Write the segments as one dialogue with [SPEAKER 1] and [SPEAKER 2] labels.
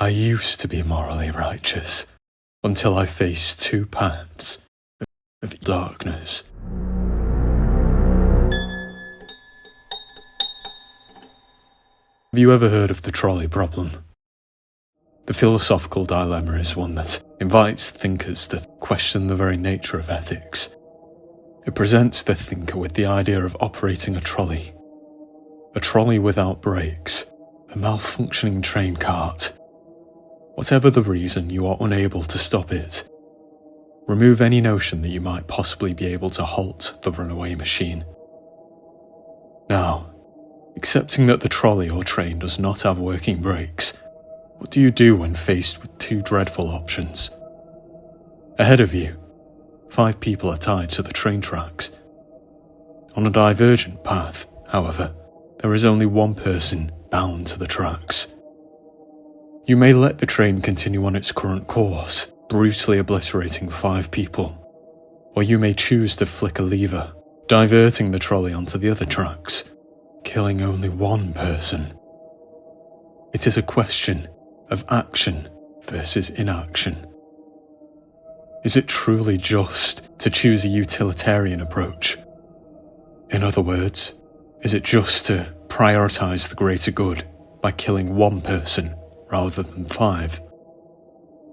[SPEAKER 1] I used to be morally righteous until I faced two paths of darkness. Have you ever heard of the trolley problem? The philosophical dilemma is one that invites thinkers to question the very nature of ethics. It presents the thinker with the idea of operating a trolley without brakes, a malfunctioning train cart. Whatever the reason, you are unable to stop it. Remove any notion that you might possibly be able to halt the runaway machine. Now, accepting that the trolley or train does not have working brakes, what do you do when faced with two dreadful options? Ahead of you, 5 people are tied to the train tracks. On a divergent path, however, there is only one person bound to the tracks. You may let the train continue on its current course, brutally obliterating 5 people, or you may choose to flick a lever, diverting the trolley onto the other tracks, killing only one person. It is a question of action versus inaction. Is it truly just to choose a utilitarian approach? In other words, is it just to prioritize the greater good by killing one person rather than 5?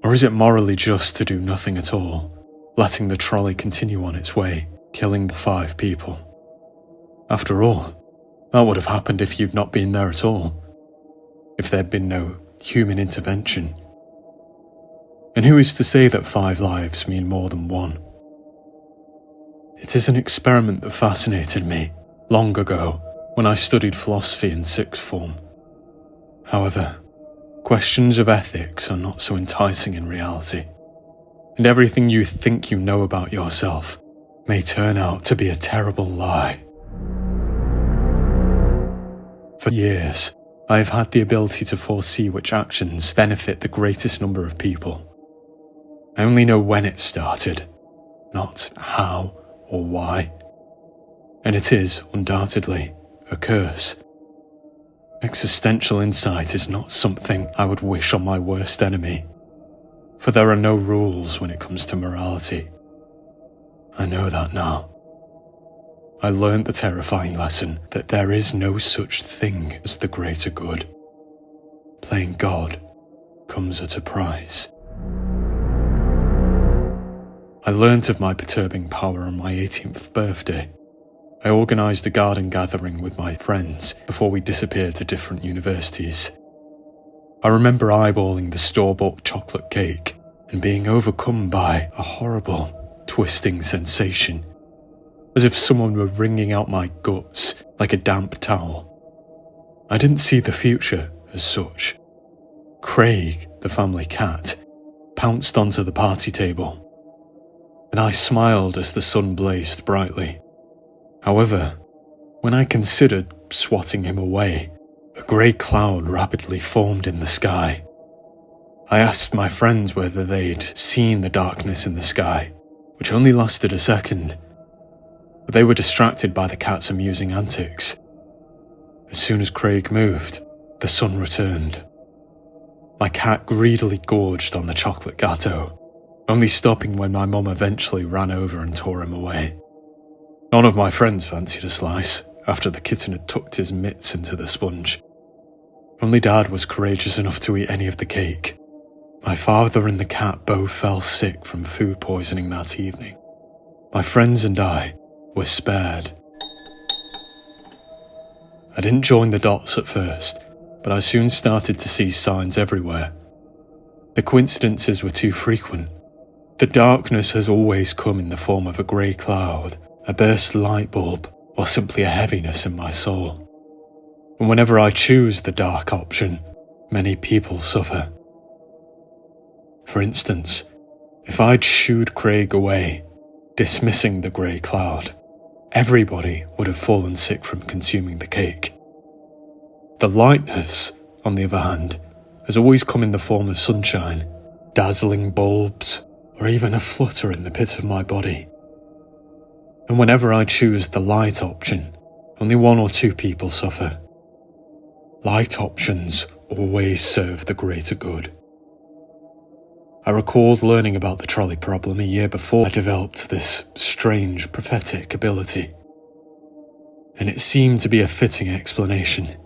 [SPEAKER 1] Or is it morally just to do nothing at all, letting the trolley continue on its way, killing the 5 people? After all, that would have happened if you'd not been there at all, if there'd been no human intervention. And who is to say that 5 lives mean more than 1? It is an experiment that fascinated me long ago when I studied philosophy in 6th form. However, questions of ethics are not so enticing in reality, and everything you think you know about yourself may turn out to be a terrible lie. For years, I have had the ability to foresee which actions benefit the greatest number of people. I only know when it started, not how or why. And it is, undoubtedly, a curse. Existential insight is not something I would wish on my worst enemy, for there are no rules when it comes to morality. I know that now. I learned the terrifying lesson that there is no such thing as the greater good. Playing God comes at a price. I learnt of my perturbing power on my 18th birthday. I organised a garden gathering with my friends before we disappeared to different universities. I remember eyeballing the store-bought chocolate cake and being overcome by a horrible, twisting sensation, as if someone were wringing out my guts like a damp towel. I didn't see the future as such. Craig, the family cat, pounced onto the party table, and I smiled as the sun blazed brightly. However, when I considered swatting him away, a grey cloud rapidly formed in the sky. I asked my friends whether they'd seen the darkness in the sky, which only lasted a second, but they were distracted by the cat's amusing antics. As soon as Craig moved, the sun returned. My cat greedily gorged on the chocolate gâteau, only stopping when my mum eventually ran over and tore him away. None of my friends fancied a slice after the kitten had tucked his mitts into the sponge. Only Dad was courageous enough to eat any of the cake. My father and the cat both fell sick from food poisoning that evening. My friends and I were spared. I didn't join the dots at first, but I soon started to see signs everywhere. The coincidences were too frequent. The darkness has always come in the form of a grey cloud, a burst light bulb, or simply a heaviness in my soul. And whenever I choose the dark option, many people suffer. For instance, if I'd shooed Craig away, dismissing the grey cloud, everybody would have fallen sick from consuming the cake. The lightness, on the other hand, has always come in the form of sunshine, dazzling bulbs, or even a flutter in the pit of my body. And whenever I choose the light option, only 1 or 2 people suffer. Light options always serve the greater good. I recalled learning about the trolley problem a year before I developed this strange prophetic ability, and it seemed to be a fitting explanation.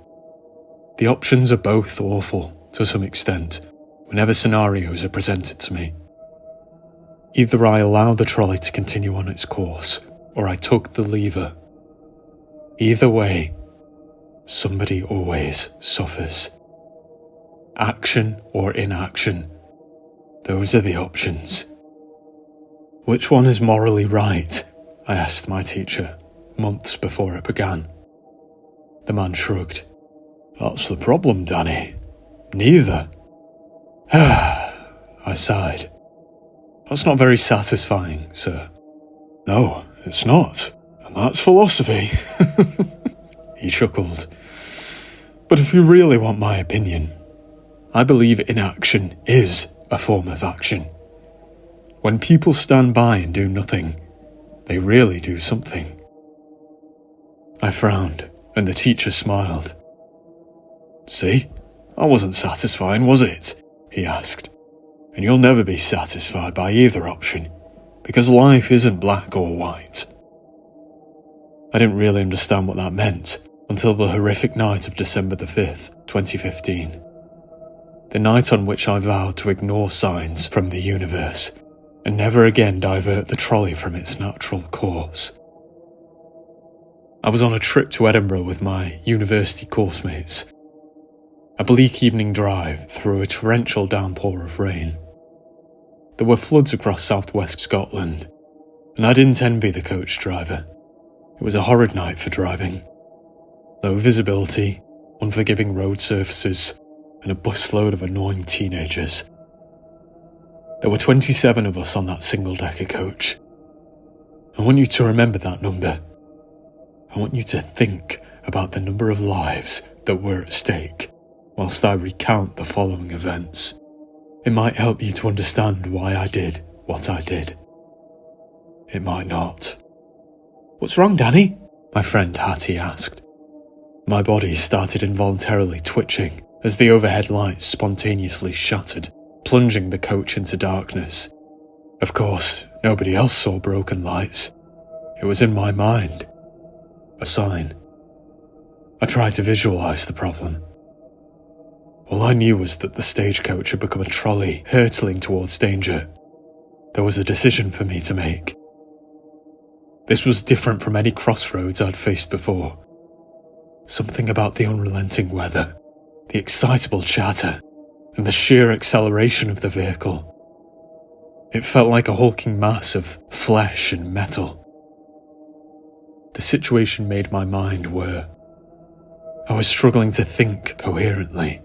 [SPEAKER 1] The options are both awful, to some extent, whenever scenarios are presented to me. Either I allow the trolley to continue on its course, or I tug the lever. Either way, somebody always suffers. Action or inaction, those are the options. Which one is morally right? I asked my teacher, months before it began. The man shrugged. That's the problem, Danny. Neither. I sighed. That's not very satisfying, sir. No, it's not. And that's philosophy. He chuckled. But if you really want my opinion, I believe inaction is a form of action. When people stand by and do nothing, they really do something. I frowned, and the teacher smiled. See, that wasn't satisfying, was it? He asked. And you'll never be satisfied by either option, because life isn't black or white. I didn't really understand what that meant until the horrific night of December the 5th, 2015. The night on which I vowed to ignore signs from the universe and never again divert the trolley from its natural course. I was on a trip to Edinburgh with my university coursemates. A bleak evening drive through a torrential downpour of rain. There were floods across southwest Scotland, and I didn't envy the coach driver. It was a horrid night for driving. Low visibility, unforgiving road surfaces, and a busload of annoying teenagers. There were 27 of us on that single-decker coach. I want you to remember that number. I want you to think about the number of lives that were at stake whilst I recount the following events. It might help you to understand why I did what I did. It might not. What's wrong, Danny? My friend Hattie asked. My body started involuntarily twitching as the overhead lights spontaneously shattered, plunging the coach into darkness. Of course, nobody else saw broken lights. It was in my mind. A sign. I tried to visualize the problem. All I knew was that the stagecoach had become a trolley hurtling towards danger. There was a decision for me to make. This was different from any crossroads I'd faced before. Something about the unrelenting weather, the excitable chatter, and the sheer acceleration of the vehicle. It felt like a hulking mass of flesh and metal. The situation made my mind whir. I was struggling to think coherently.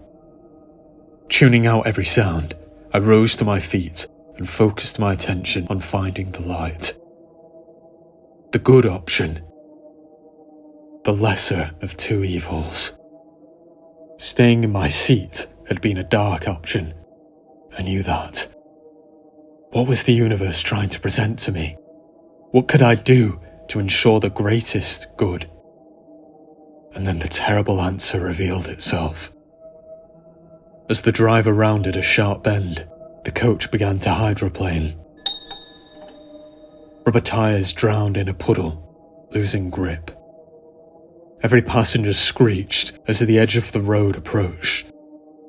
[SPEAKER 1] Tuning out every sound, I rose to my feet and focused my attention on finding the light. The good option. The lesser of two evils. Staying in my seat had been a dark option. I knew that. What was the universe trying to present to me? What could I do to ensure the greatest good? And then the terrible answer revealed itself. As the driver rounded a sharp bend, the coach began to hydroplane. Rubber tyres drowned in a puddle, losing grip. Every passenger screeched as the edge of the road approached,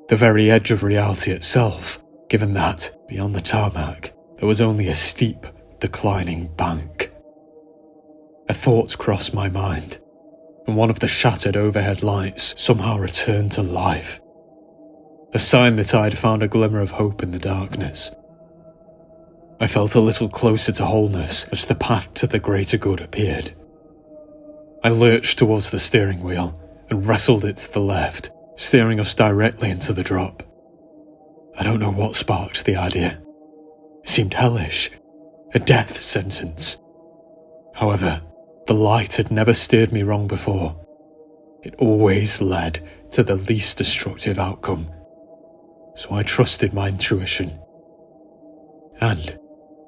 [SPEAKER 1] the very edge of reality itself, given that, beyond the tarmac, there was only a steep, declining bank. A thought crossed my mind, and one of the shattered overhead lights somehow returned to life. A sign that I had found a glimmer of hope in the darkness. I felt a little closer to wholeness as the path to the greater good appeared. I lurched towards the steering wheel and wrestled it to the left, steering us directly into the drop. I don't know what sparked the idea. It seemed hellish, a death sentence. However, the light had never steered me wrong before. It always led to the least destructive outcome. So I trusted my intuition. And,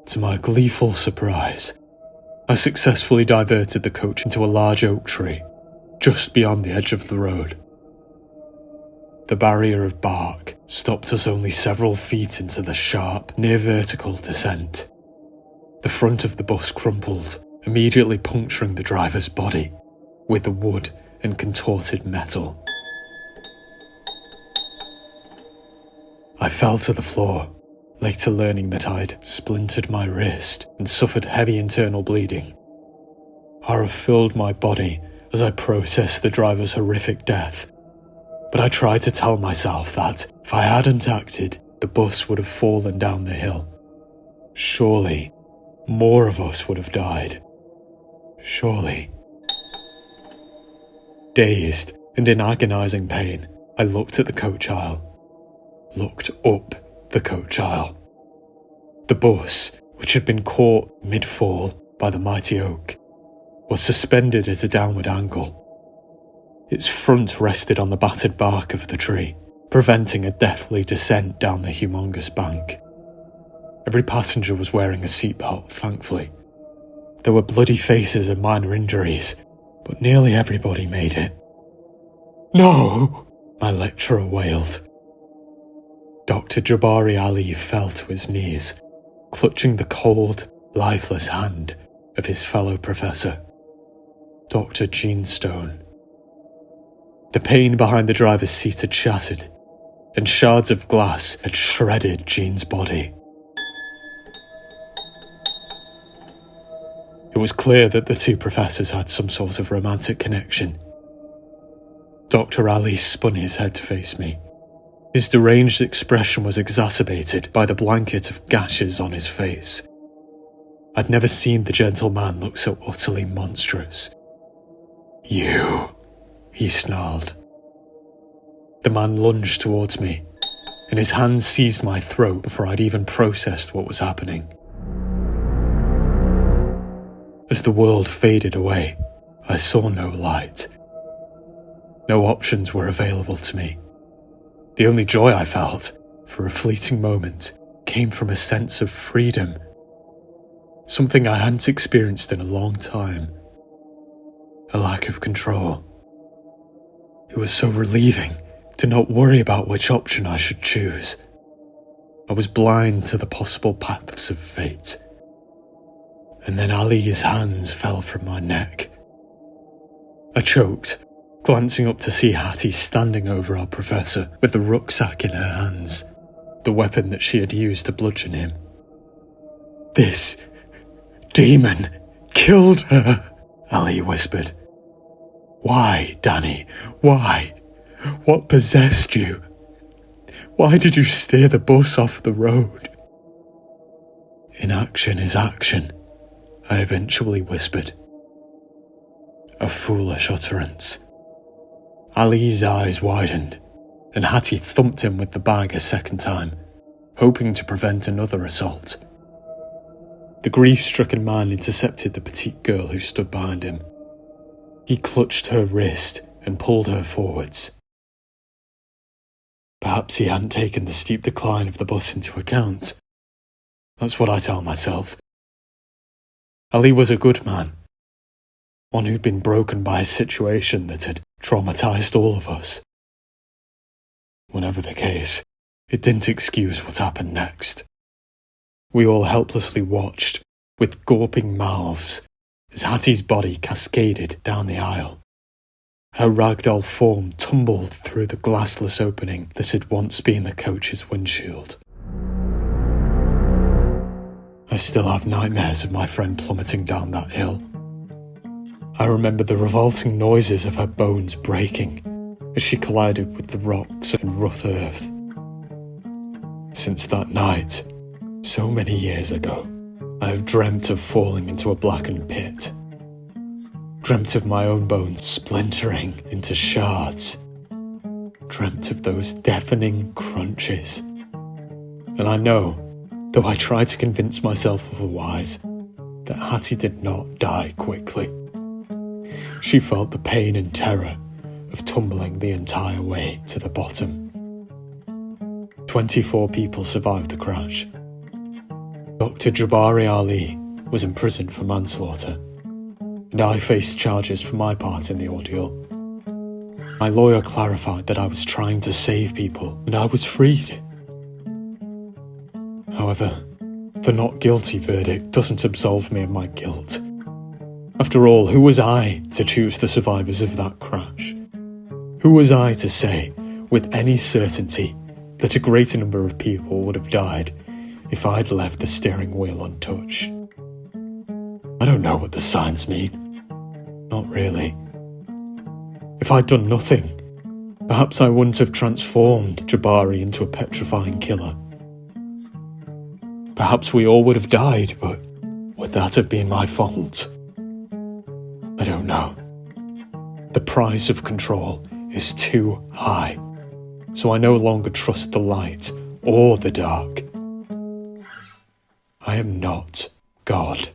[SPEAKER 1] to my gleeful surprise, I successfully diverted the coach into a large oak tree, just beyond the edge of the road. The barrier of bark stopped us only several feet into the sharp, near-vertical descent. The front of the bus crumpled, immediately puncturing the driver's body with the wood and contorted metal. I fell to the floor, later learning that I'd splintered my wrist and suffered heavy internal bleeding. Horror filled my body as I processed the driver's horrific death, but I tried to tell myself that if I hadn't acted, the bus would have fallen down the hill. Surely, more of us would have died. Surely. Dazed and in agonising pain, I looked at the coach aisle. Looked up the coach aisle. The bus, which had been caught mid-fall by the mighty oak, was suspended at a downward angle. Its front rested on the battered bark of the tree, preventing a deathly descent down the humongous bank. Every passenger was wearing a seatbelt, thankfully. There were bloody faces and minor injuries, but nearly everybody made it. "No!" my lecturer wailed. Dr. Jabari Ali fell to his knees, clutching the cold, lifeless hand of his fellow professor, Dr. Gene Stone. The pane behind the driver's seat had shattered, and shards of glass had shredded Gene's body. It was clear that the two professors had some sort of romantic connection. Dr. Ali spun his head to face me. His deranged expression was exacerbated by the blanket of gashes on his face. I'd never seen the gentleman look so utterly monstrous. "You," he snarled. The man lunged towards me, and his hand seized my throat before I'd even processed what was happening. As the world faded away, I saw no light. No options were available to me. The only joy I felt, for a fleeting moment, came from a sense of freedom. Something I hadn't experienced in a long time. A lack of control. It was so relieving to not worry about which option I should choose. I was blind to the possible paths of fate. And then Ali's hands fell from my neck. I choked, glancing up to see Hattie standing over our professor with the rucksack in her hands, the weapon that she had used to bludgeon him. "This demon killed her," Ali whispered. "Why, Danny? Why? What possessed you? Why did you steer the bus off the road?" "Inaction is action," I eventually whispered. A foolish utterance. Ali's eyes widened, and Hattie thumped him with the bag a second time, hoping to prevent another assault. The grief-stricken man intercepted the petite girl who stood behind him. He clutched her wrist and pulled her forwards. Perhaps he hadn't taken the steep decline of the bus into account. That's what I tell myself. Ali was a good man, one who'd been broken by a situation that had traumatised all of us. Whatever the case, it didn't excuse what happened next. We all helplessly watched, with gawping mouths, as Hattie's body cascaded down the aisle. Her ragdoll form tumbled through the glassless opening that had once been the coach's windshield. I still have nightmares of my friend plummeting down that hill. I remember the revolting noises of her bones breaking as she collided with the rocks and rough earth. Since that night, so many years ago, I have dreamt of falling into a blackened pit. Dreamt of my own bones splintering into shards. Dreamt of those deafening crunches. And I know, though I try to convince myself otherwise, that Hattie did not die quickly. She felt the pain and terror of tumbling the entire way to the bottom. 24 people survived the crash. Dr. Jabari Ali was imprisoned for manslaughter, and I faced charges for my part in the ordeal. My lawyer clarified that I was trying to save people and I was freed. However, the not guilty verdict doesn't absolve me of my guilt. After all, who was I to choose the survivors of that crash? Who was I to say, with any certainty, that a greater number of people would have died if I'd left the steering wheel untouched? I don't know what the signs mean. Not really. If I'd done nothing, perhaps I wouldn't have transformed Jabari into a petrifying killer. Perhaps we all would have died, but would that have been my fault? I don't know. The price of control is too high, so I no longer trust the light or the dark. I am not God.